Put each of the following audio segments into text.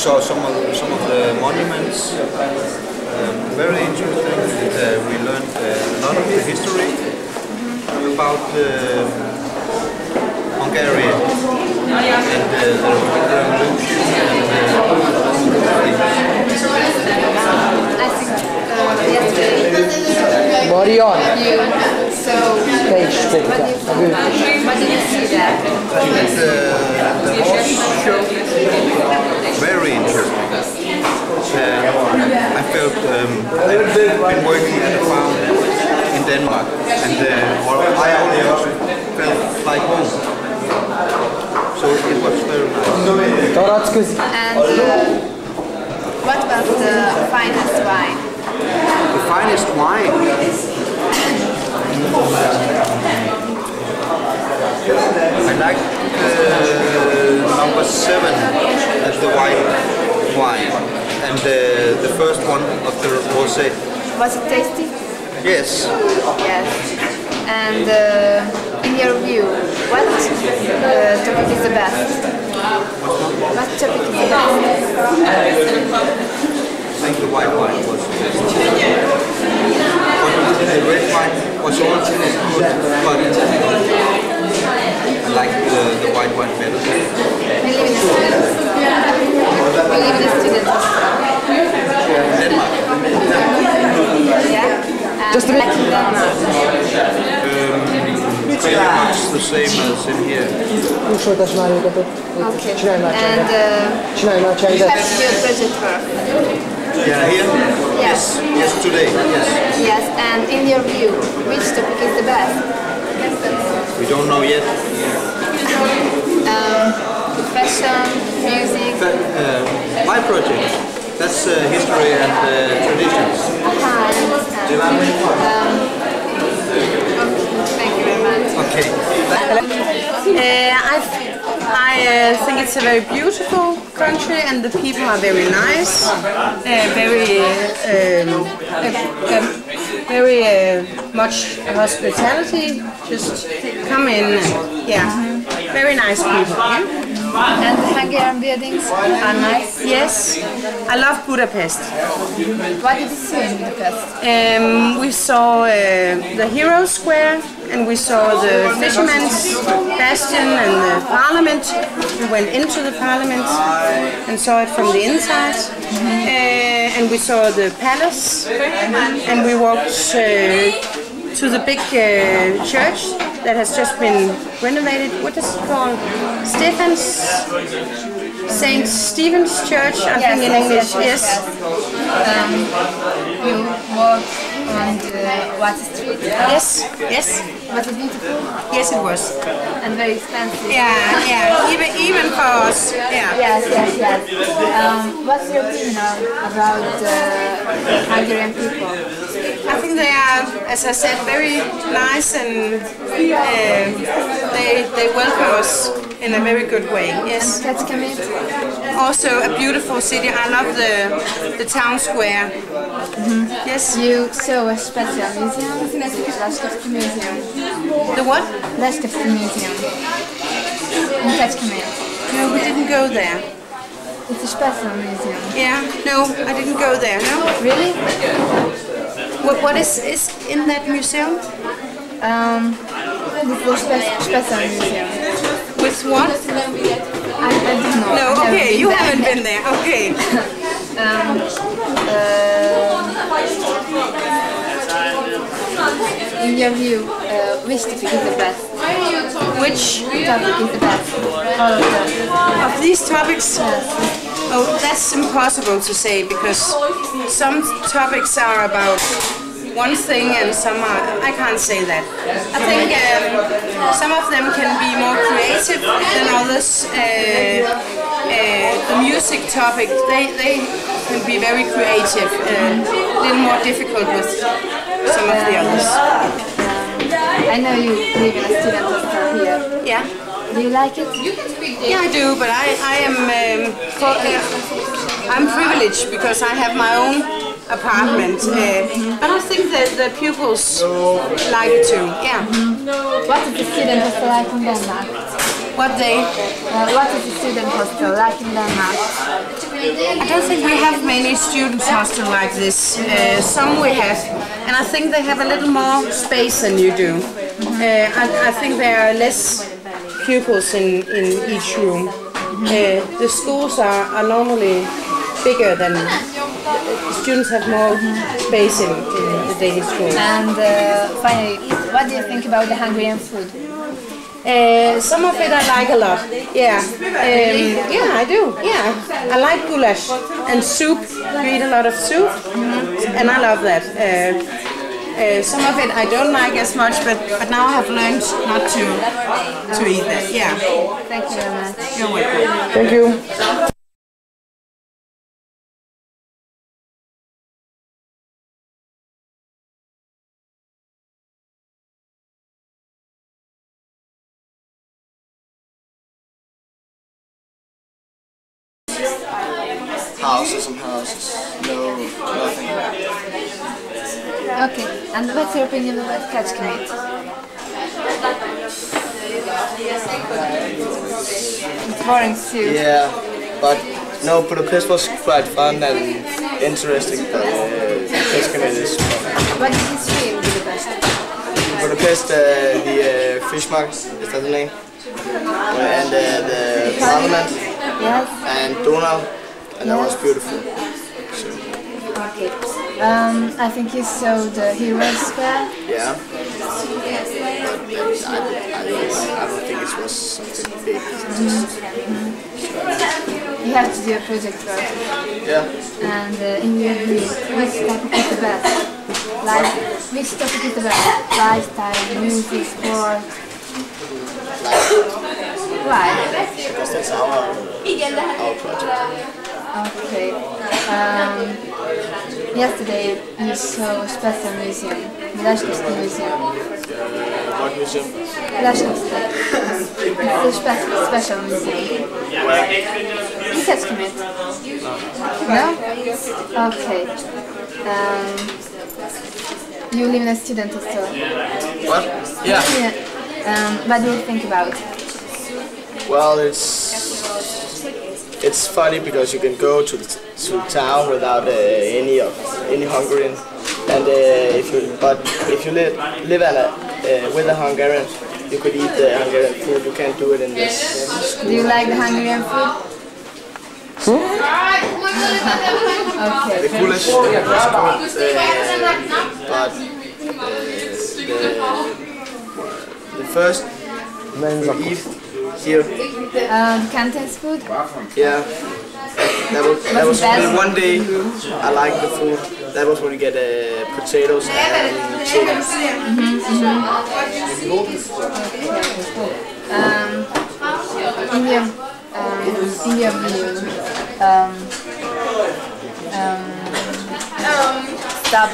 saw some of the monuments. Very interesting. We learned a lot of the history about Hungary and the revolution. I think yesterday Marion. you so what did you see there? The horse show, very interesting. I felt I've been working at a farm in Denmark, and I also felt like home. So it was very nice. And what was the finest wine? The finest wine. I like number 7 as the white wine, and the first one of the rosé. Was it tasty? Yes. Yes. And in your view, what topic is the best? What topic is the best? I think the white wine was the best. The red wine was also good, but I like the white wine better. We live in a student. We live in a student. Denmark. Yeah. Just a bit. Like in Denmark. Pretty much the same as in here. Okay. And Csinálj már you csendet. have to do a project work. Yeah, here? Yes. Yes, today. Yes. Yes. And in your view, which topic is the best? We don't know yet. Fashion, music. But, my project, that's history and traditions. I understand. Thank you very much. Okay. I think it's a very beautiful country, and the people are very nice, very much hospitality. Just come in, and, yeah, very nice people. Yeah? And the Hungarian buildings are nice. Yes, I love Budapest. What did you see in Budapest? We saw the Hero Square, and we saw the Fisherman's Bastion and the Parliament. We went into the Parliament and saw it from the inside. And we saw the palace, and we walked to the big church that has just been renovated. What is it called? St. Stephen's Church, I think in English. Yes. You walked on the Water Street. Yes. Yes. Was it beautiful? Yes, it was. And very expensive. Yeah, yeah. Even for us. Yeah. Yes. What's your opinion about the Hungarian people? I think they are, as I said, very nice, and they welcome us in a very good way. Yes. And Kecskemét? Also a beautiful city. I love the town square. Yes. You saw a special museum, Leszkowski Museum. The what? Leszkowski Museum in Kecskemét. No, we didn't go there. It's a special museum. Yeah. No, I didn't go there. No. Really? What is in that museum? This is a special museum. With what? I don't know. No. Okay, you haven't been there. Okay. In your view, which topic is the best? Which Topic is the best? All of them. of these topics? Oh, that's impossible to say, because some topics are about one thing and some are, I can't say that. I think some of them can be more creative than others. The music topic, they can be very creative, a little more difficult with some of the others. I know you live in a student hostel here. Yeah. Do you like it? Yeah, I do, but I'm privileged because I have my own apartment. But I think that the pupils like it too. Yeah. What is the student hostel like in Denmark? What they? What is the student hostel like in Denmark? I don't think we have many students hostel like this. Some we have, and I think they have a little more space than you do. I think there are less pupils in each room. The schools are normally bigger than students have more space in the Danish schools. And finally, what do you think about the Hungarian food? Some of it I like a lot. Yeah, yeah, I do. Yeah, I like goulash and soup. We eat a lot of soup, and I love that. Some of it I don't like as much, but now I have learned not to eat that. Yeah. Thank you very much. You're welcome. Thank you. Houses and houses. No, nothing. Okay, and what's your opinion about catch meat? It's boring too. Yeah, but no, Budapest was quite fun and interesting, but Kecskemét is fun. What did you see in Budapest? Budapest, the fish market, is that the name? And the parliament Yes. and Donau, and that was beautiful. So, Okay. I think you saw the Heroes Square. yeah. But I don't think it was something big. You have to do a project work. Yeah. And in your view, which topic is the best? Which topic is the best? Lifestyle, music, sport? Why? Because that's our project. Okay. Yesterday you saw a special museum, the Leszkowski Museum. What museum? Leszkowski. It's a special museum. You catch it? No? Okay. You live in a student hostel. What? Yeah. What do you think about it? Well, it's funny because you can go to town without any Hungarian, and if you live with a Hungarian, you could eat the Hungarian food. You can't do it in this. Do you like the Hungarian food? Okay. The goulash is good, but the first we eat here. Canton's food? Yeah, that was best? one day I liked the food. That was when you get potatoes and chicken. In your view, stop.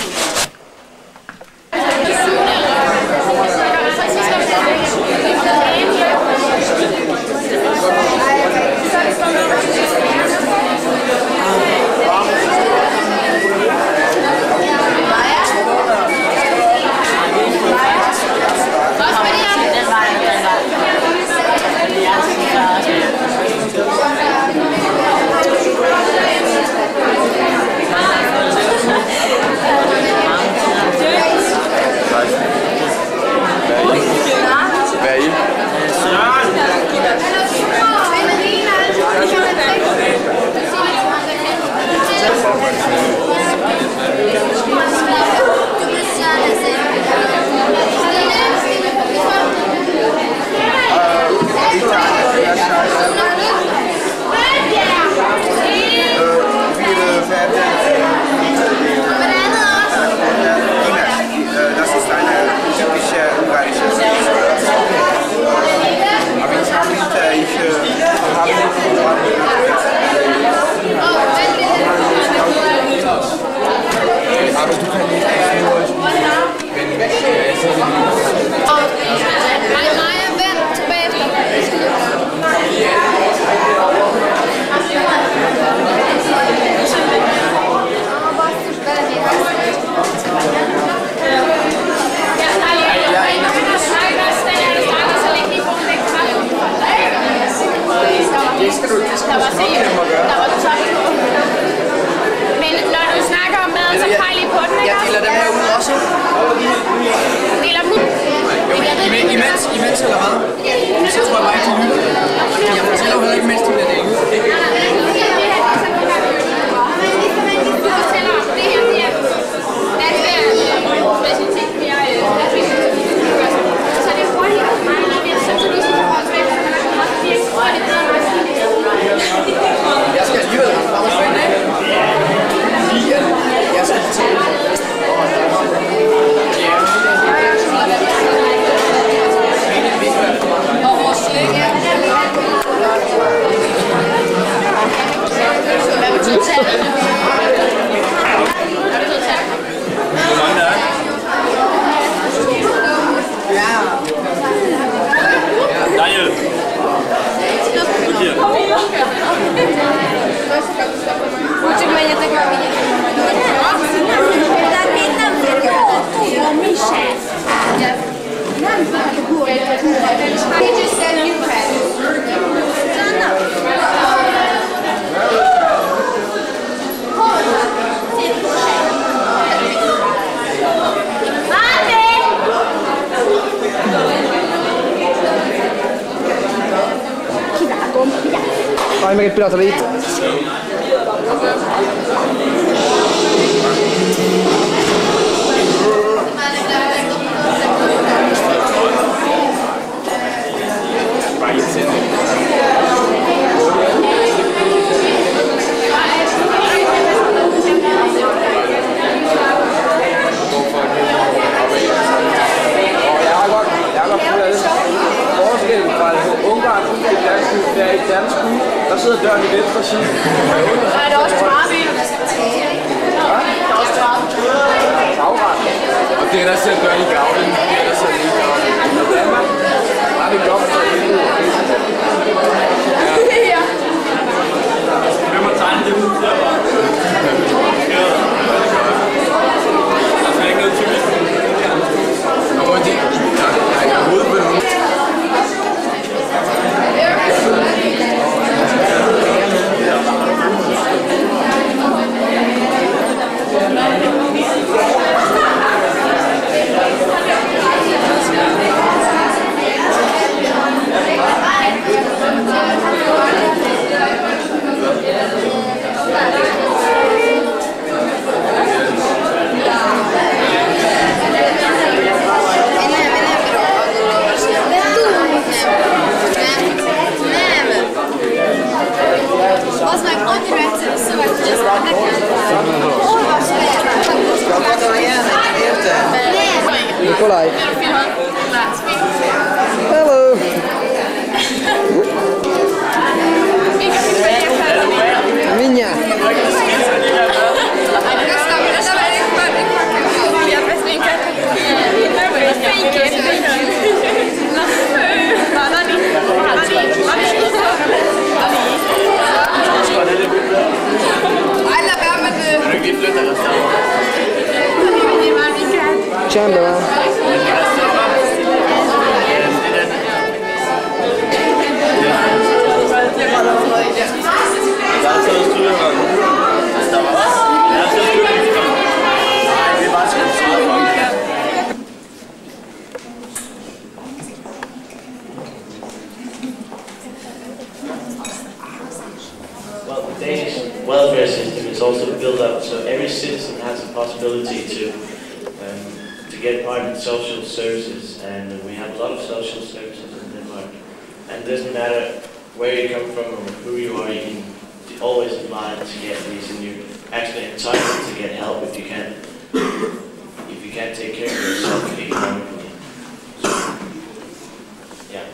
læse eller hvad? Så tror jeg bare ikke, de lytter. Jeg fortæller jo heller ikke, mens de bliver dækket. Jeg skal alligevel frem og tilbage. Jeg skal til. Ai, mekin pirata oli itse. Der sidder døren i venstre side. Nej, der er også trappe. Der er også trappe. Og det er der sidder døren i gavlen. Det er der sidder i gavlen. Danmark. Bare det godt. Ja. Hvem har tegnet det ud? Der er ikke noget typisk. Nå, hvor er det? Jeg er ikke hovedet med nogen. Nikolaj. Hello. Minja. Chamber. Well, the Danish welfare system is also built up so every citizen has the possibility to get part in social services, and we have a lot of social services in Denmark. And it doesn't matter where you come from or who you are, you can always apply to get these, and you're actually entitled to get help if you can't take care of yourself economically. So, yeah.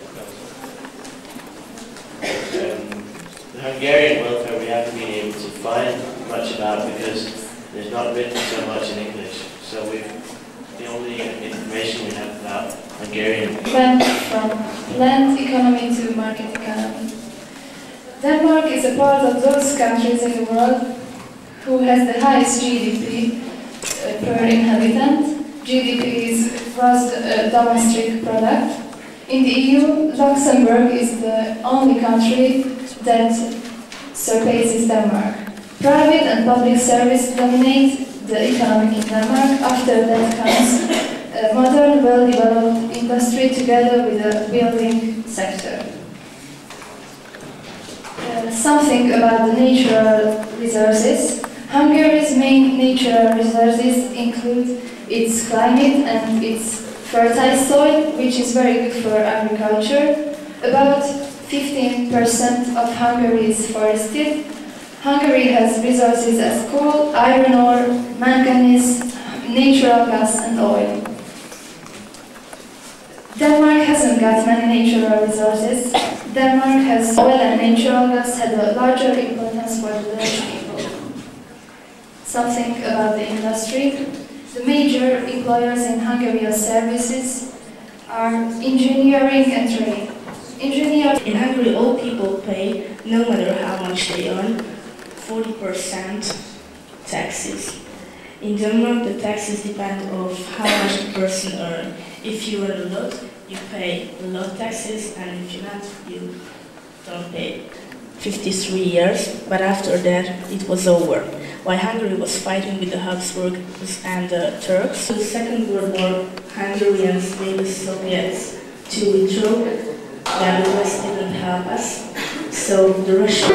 The Hungarian welfare we haven't been able to find much about because there's not written so much in English. So the only information we have about Hungarian went from planned economy to market economy. Denmark is a part of those countries in the world who has the highest GDP per inhabitant. GDP is gross domestic product. In the EU, Luxembourg is the only country that surpasses Denmark. Private and public service dominate the economy in Denmark. After that comes modern, well-developed industry together with the building sector. Something about the natural resources. Hungary's main natural resources include its climate and its fertile soil, which is very good for agriculture. About 15% of Hungary is forested. Hungary has resources as coal, iron ore, manganese, natural gas and oil. Denmark hasn't got many natural resources. Denmark has oil and natural gas had a larger importance for the Dutch people. Something about the industry. The major employers in Hungary of services are engineering and trade. In Hungary, all people pay, no matter how much they earn, 40% taxes. In Denmark, the taxes depend on how much the person earns. If you earn a lot, you pay a lot of taxes, and if you not, you don't pay. 53 years, but after that, it was over. While Hungary was fighting with the Habsburgs and the Turks, in the Second World War, Hungarians made the Soviets to withdraw. Then the West didn't help us, so the Russians.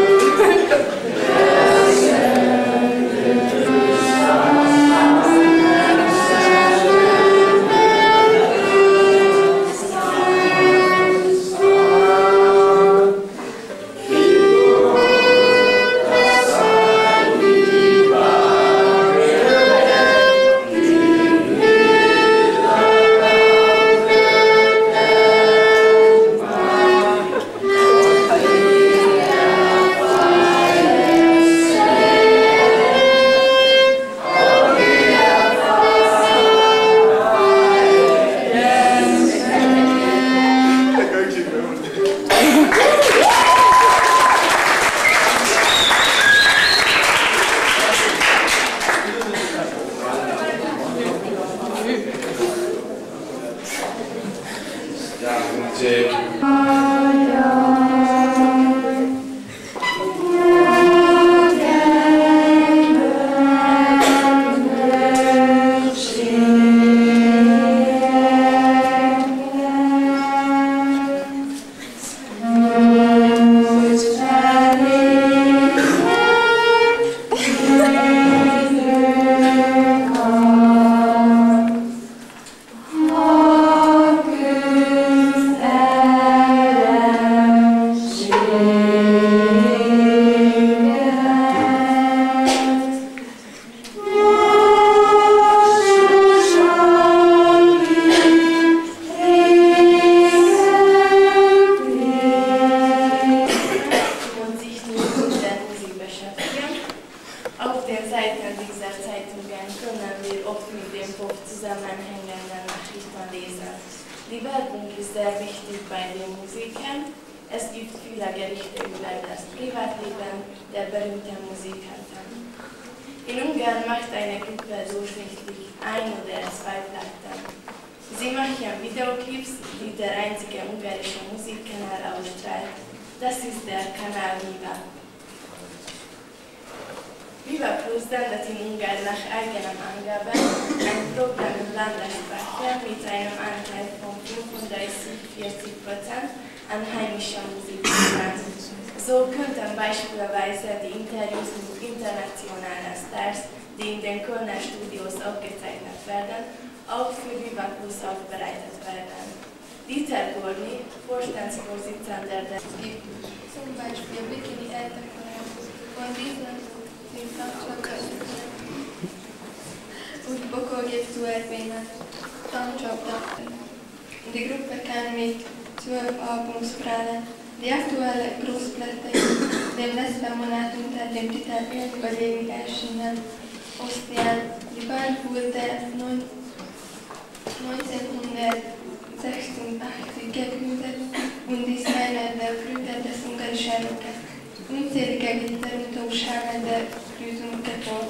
Die Werbung ist sehr wichtig bei den Musiken. Es gibt viele Gerichte über das Privatleben der berühmten Musikanten. In Ungarn macht eine Gruppe durchschnittlich 1 oder 2 Platten. Sie machen Videoclips, die der einzige ungarische Musikkanal ausstrahlt. Das ist der Kanal Viva. Viva Plus sendet in Ungarn nach eigenem Angaben ein Programm in Landessprache mit einem Anteil von 35–40% an heimischer Musik. So könnten beispielsweise die Interviews mit internationalen Stars, die in den Kölner Studios aufgezeichnet werden, auch für Viva Plus aufbereitet werden. Dieter Gorni, Vorstandsvorsitzender der zum Beispiel Bikini von diesen úgy bokolgép zuervének, tancsapda. Die Gruppe kann mit 12 Albums prahlen. Die aktuelle Großplatte dem letzten Monat unter dem Titel Überleben erschienen. Osztrien, die Band wurde 1986 gegründet und ist einer der Brüder des ungarischen Rockes. Unzählige Gitarren und Umschauungen der Grüßungsketten.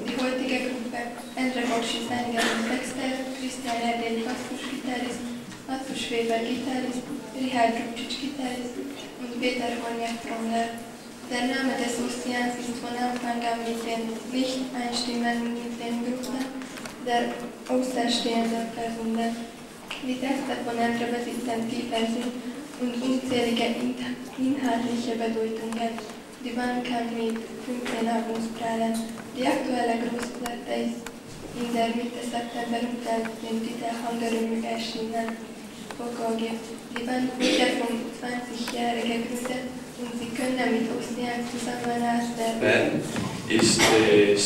Die heutige Gruppe Endre Borschi Sänger und Texter, Christian Erdély Basszus-Gitarrist, Mattus Weber Gitarrist, Richard Rupčič Gitarrist und Peter Horniak Trommler. Der Name des Osztriens ist von Anfang an mit den Nicht-Einstimmen mit den Gruppen der außerstehenden Personen. Die Texte von Andrew sind vielfältig und unzählige inhaltliche Bedeutungen. Die Band kann mit 15 Albums prahlen. Die aktuelle Großplatte ist in der Mitte September unter dem Titel Hungaroring erschienen. Die Band wurde vom 20-Jährigen gegründet und sie können mit Ossian zusammen als der Band ist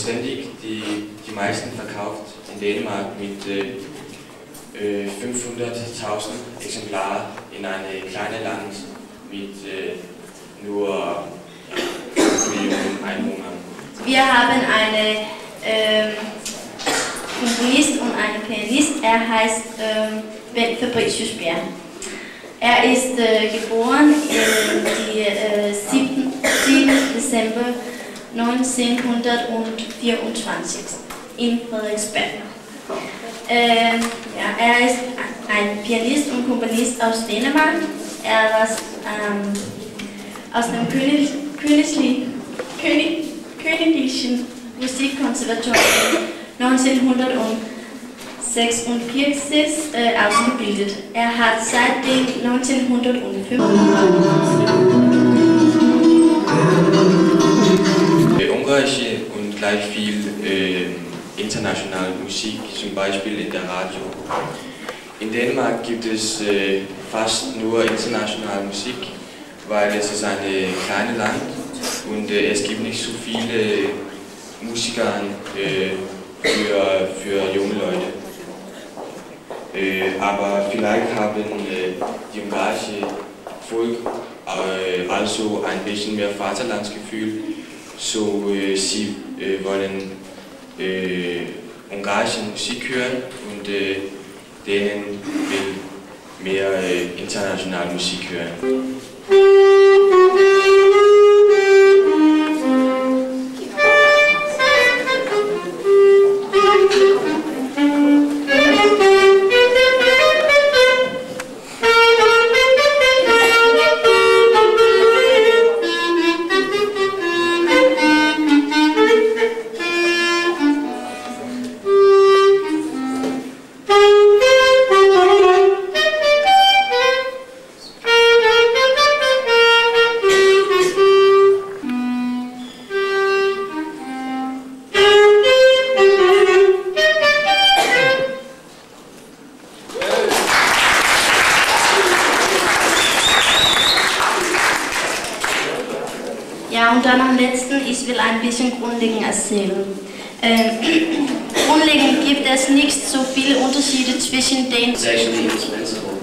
ständig die meisten verkauft in Dänemark mit 500.000 Exemplare in einem kleinen Land mit nur 5 Millionen Einwohnern. Wir haben einen Komponist und einen Pianist, er heißt Bent Fabricius Bjerg. Er ist geboren am 7. Dezember 1924 in Frederiksberg. Er ist ein Pianist und Komponist aus Dänemark. Er war aus dem Königlichen Musikkonservatorium 1946 ausgebildet. Er hat seitdem 1905 ungarische und gleich viel internationale Musik, zum Beispiel in der Radio. In Dänemark gibt es fast nur internationale Musik, weil es ist ein kleines Land und es gibt nicht so viele Musiker für junge Leute. Aber vielleicht haben die ungarische Volk also ein bisschen mehr Vaterlandsgefühl, so sie wollen ungarische Musik hören und denen will mehr internationale Musik hören. Und dann am letzten, ich will ein bisschen grundlegend erzählen. Grundlegend gibt es nicht so viele Unterschiede zwischen den... It's actually indispensable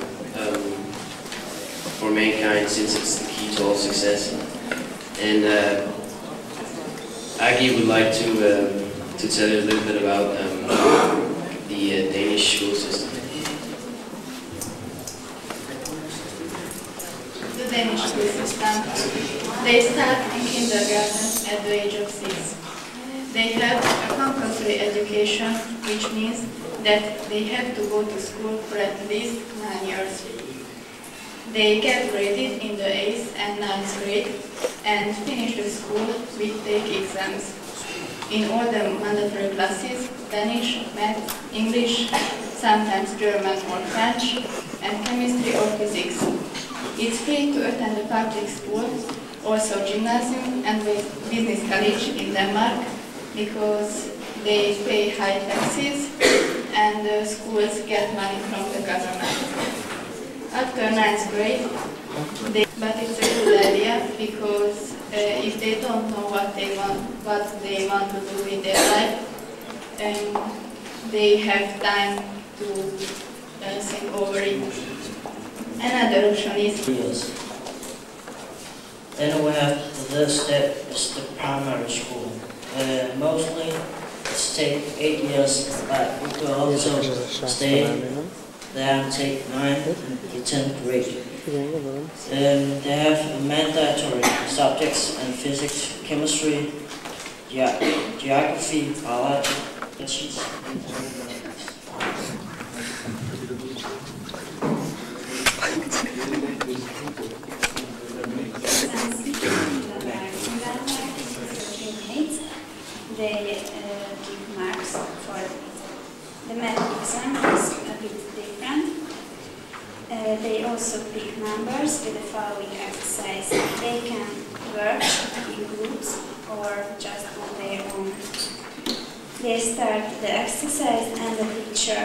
for mankind since it's the key to all success. And Agi would like to tell you a little bit about the Danish school system. The Danish school system. They start in kindergarten at the age of 6. They have a compulsory education, which means that they have to go to school for at least 9 years. They get graded in the 8th and 9th grade and finish the school with take exams. In all the mandatory classes, Danish, math, English, sometimes German or French, and chemistry or physics. It's free to attend the public school, also gymnasium and business college in Denmark, because they pay high taxes and the schools get money from the government. After 9th grade, but it's a good idea because if they don't know what they want to do with their life, they have time to think over it. Another option is... Then we have the step is the primary school. Mostly it's take 8 years, but we could also stay there and take 9th and the 10th grade. They have mandatory subjects in physics, chemistry, geography, biology, They give marks for also pick numbers with the following exercise. They can work in groups or just on their own. They start the exercise and the teacher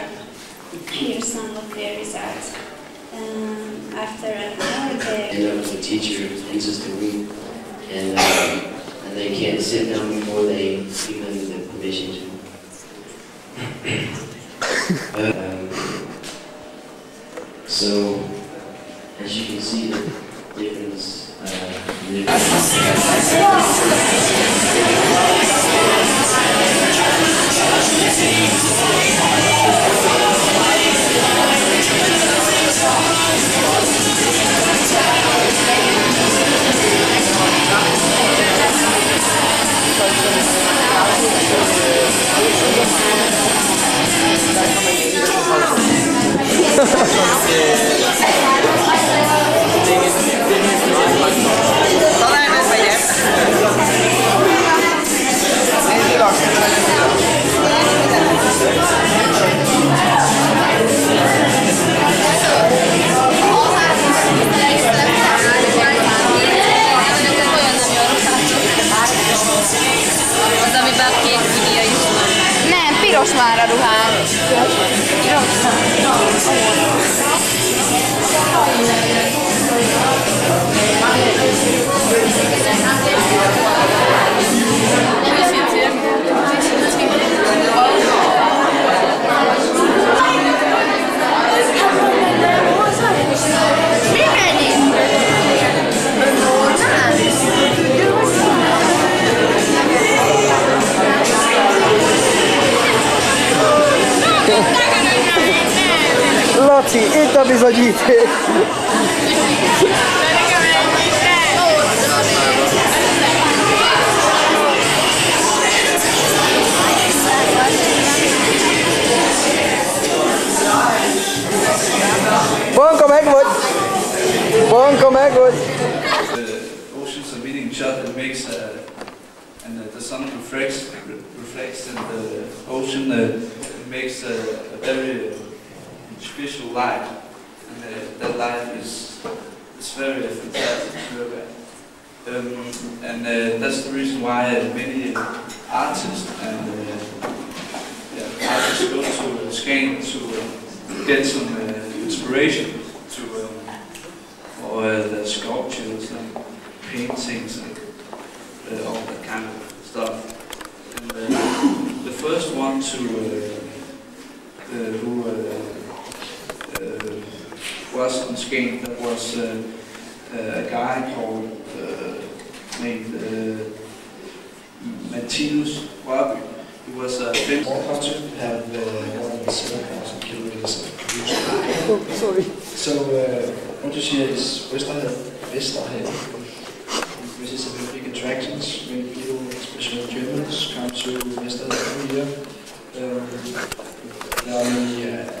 hears some of their results. After an hour, the teacher enters the room, and they can't sit down before they give them the permission to. So, as you can see, the difference. Nem, piros már a ruhám. Laci, itt a bizonyíték! Banka megvagy! Banka megvagy! The oceans are meeting each other and makes and the sun reflects in the ocean. It makes a very artificial light, and that light is very fantastic to look at. And that's the reason why many artists and artists go to Skagen to get some inspiration for the sculptures and paintings and all that kind of stuff. And the first one who was on Skagen, that was a guy called named Martinus Warby. He was a Finnish country, have more than 7,000 kilometers of produced. Sorry. So what you see is Vesterhavet, which is a very big attraction. Many people, especially Germans, come to Vesterhavet every year.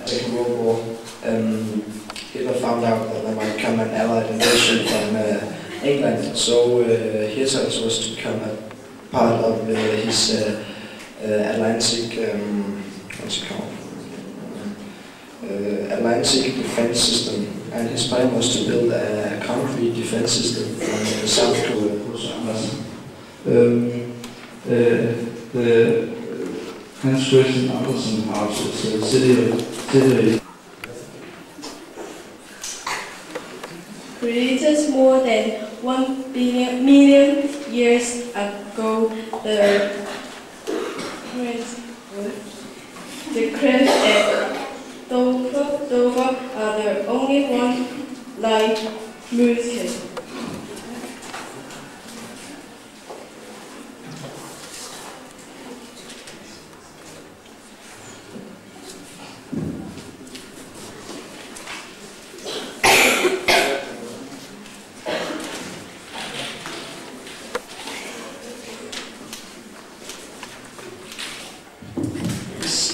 Second World War, Hitler found out that there might come an Allied invasion from England, so Hitler was to become a part of his Atlantic, what's it called? Atlantic defense system, and his plan was to build a concrete defense system from South Korea. The Hans Christian Andersen House is a city. Created more than 1 million years ago, the crest and Dover are the only one like Munich.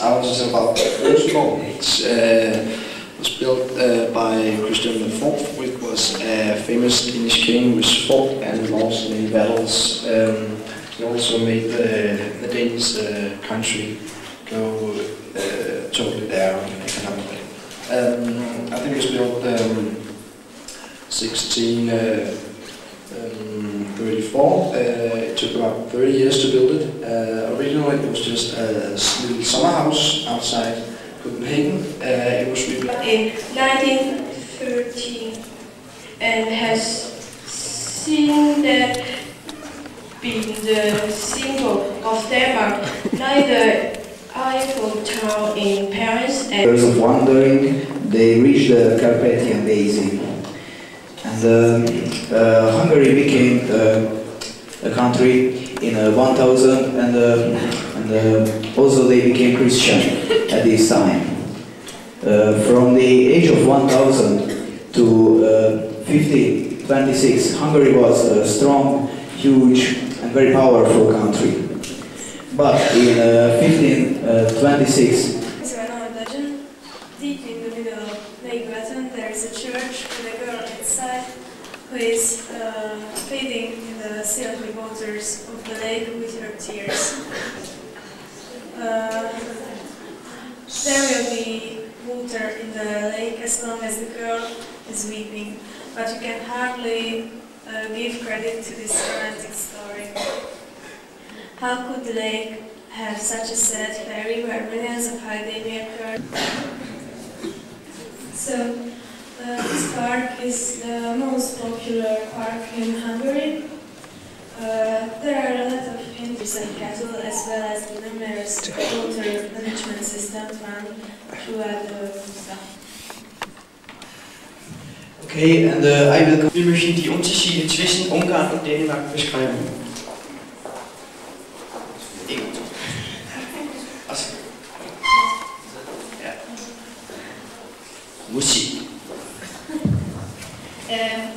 I was just about Rosenborg. It was built by Christian IV, which was a famous Danish king which fought and lost many battles. He also made the Danish country go totally down economically. I think it was built 1634. It took about 30 years to build it. Originally it was just a little summer house outside Copenhagen. It was rebuilt in 1913 and has seen that being the symbol of Denmark, like the Eiffel Tower in Paris. Years of wandering, they reached the Carpathian Basin. And Hungary became a country in 1000, and also they became Christian at this time. From the age of 1000 to 1526, Hungary was a strong, huge and very powerful country. But in 1526, deep in the middle of Lake Baton, there is a church with a girl inside who is bathing in the silky waters of the lake with her tears. There will be water in the lake as long as the girl is weeping, but you can hardly give credit to this romantic story. How could the lake have such a sad fairy where millions of Hydemia occurred? So, this park is the most popular park in Hungary. There are a lot of industries and cattle, as well as numerous water management systems run throughout the stuff. okay, and I will. Wir möchten die Unterschiede zwischen Ungarn und Dänemark beschreiben. Also, ja. Musik.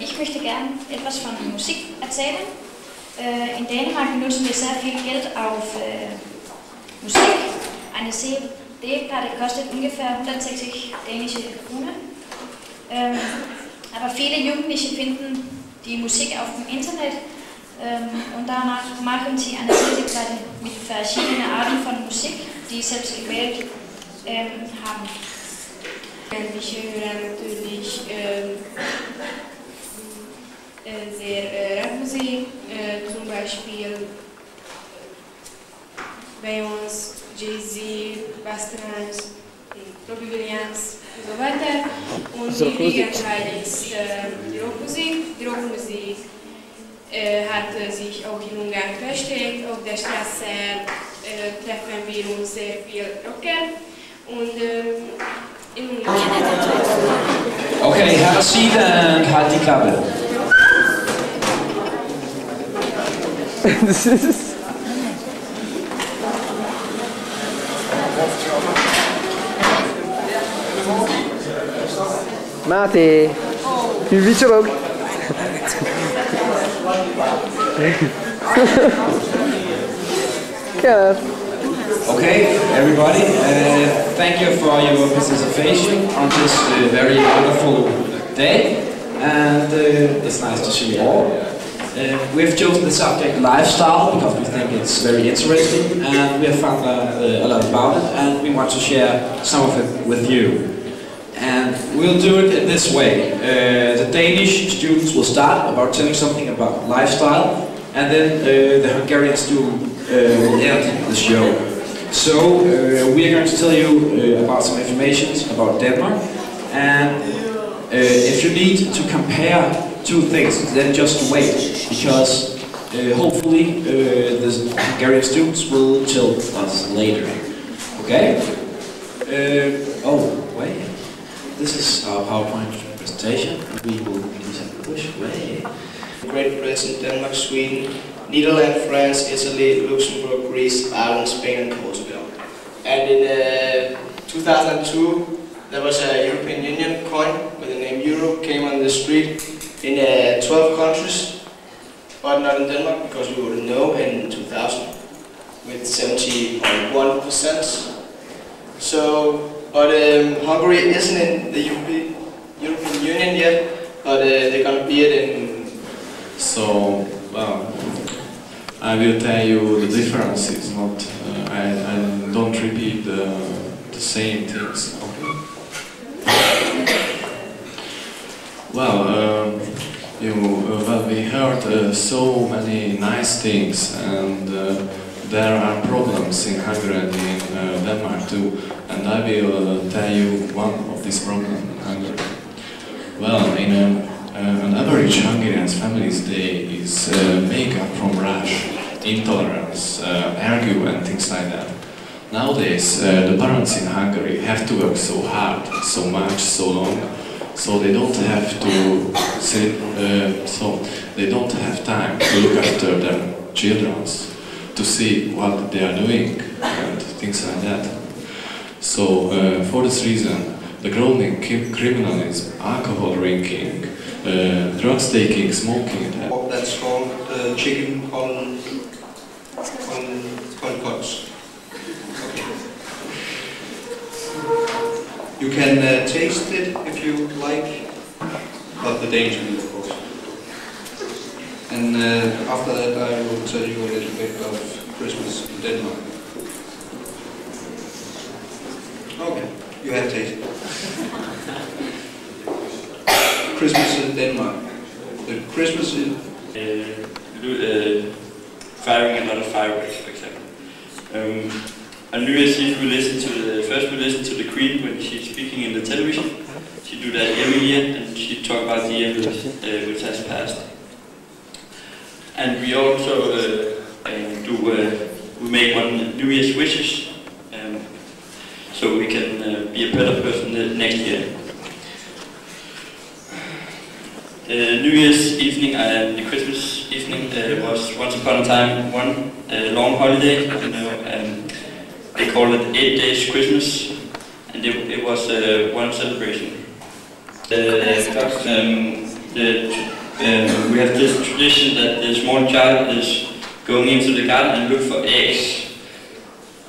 Ich möchte gern etwas von Musik erzählen. In Dänemark benutzen wir sehr viel Geld auf Musik. Eine CD-Platte kostet ungefähr 160 dänische Kronen. Aber viele Jugendliche finden die Musik auf dem Internet und danach machen sie eine CD-Platte mit verschiedenen Arten von Musik, die sie selbst gewählt haben. Ich höre natürlich sehr Rapmusik, zum Beispiel Beyoncé, Jay-Z, Busta Rhymes, Robbie Williams und so weiter. Und die Kriegerteil ist die Rockmusik. Die Rockmusik hat sich auch in Ungarn versteckt. Auf der Straße treffen wir uns sehr viel Rocker. Und in Ungarn. Okay, have a seat and halt die Klappe. Mate, il vicino. Okay, everybody, thank you for your participation on this very wonderful day, and it's nice to see you all. We've chosen the subject lifestyle because we think it's very interesting, and we have found a lot about it, and we want to share some of it with you. And we'll do it in this way. The Danish students will start about telling something about lifestyle, and then the Hungarian student will end the show. So we are going to tell you about some information about Denmark, and if you need to compare two things, then just wait, because hopefully the Hungarian students will tell us later. Okay? Oh, wait. This is our PowerPoint presentation. We will use a push away. Great Britain, Denmark, Sweden, Netherlands, France, Italy, Luxembourg, Greece, Ireland, Spain and Portugal. And in 2002 there was a European Union coin with the name Euro, came on the street in 12 countries, but not in Denmark because we wouldn't know in 2000 with 70.1%. So, but Hungary isn't in the European Union yet, but they're gonna be it in. So, I will tell you the difference is not, I don't repeat the same things. Well, we heard so many nice things, and there are problems in Hungary and in Denmark too. And I will tell you one of these problems in Hungary. Well, in an average Hungarian family's day is makeup from rash, intolerance, argue and things like that. Nowadays, the parents in Hungary have to work so hard, so much, so long, so they don't have to sit, so they don't have time to look after their children, to see what they are doing and things like that. So for this reason, the growing criminalism, alcohol drinking, drugs taking, smoking. That's called chicken colcuts. Okay. You can taste it if you like, but the danger, of course. And after that, I will tell you a little bit of Christmas in Denmark. Okay, you have tasted. Christmas in Denmark. The Christmas in... firing a lot of fireworks, for example. On New Year's Eve, we listen to the Queen when she's speaking in the television. She do that every year, and she talk about the year which has passed. And we also we make one New Year's wishes, so we can be a better person next year. New Year's evening and the Christmas evening was once upon a time one long holiday. They called it 8 Days Christmas, and it was one celebration. We have this tradition that the small child is going into the garden and look for eggs,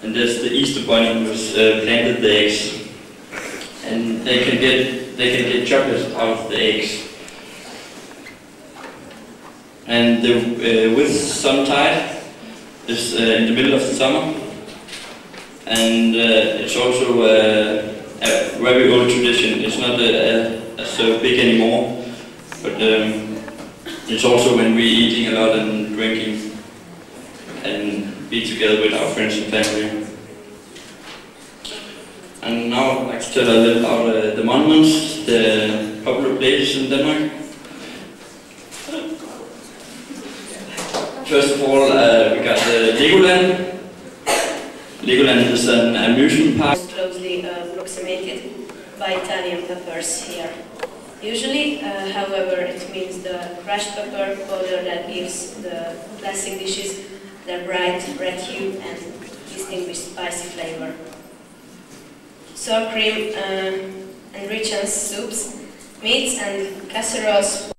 and that's the Easter bunny who has planted the eggs, and they can get chocolate out of the eggs. And with Whitsuntide is in the middle of the summer, and it's also a very old tradition. It's not so big anymore, but it's also when we're eating a lot and drinking and be together with our friends and family. And now I'd like to tell a little about the monuments, the popular places in Denmark. First of all, we got Legoland. Legoland is an amusement park. Closely approximated by Italian peppers here. Usually, however, it means the crushed pepper powder that gives the classic dishes their bright red hue and distinguished spicy flavor. Sour cream enriches soups, meats and casseroles.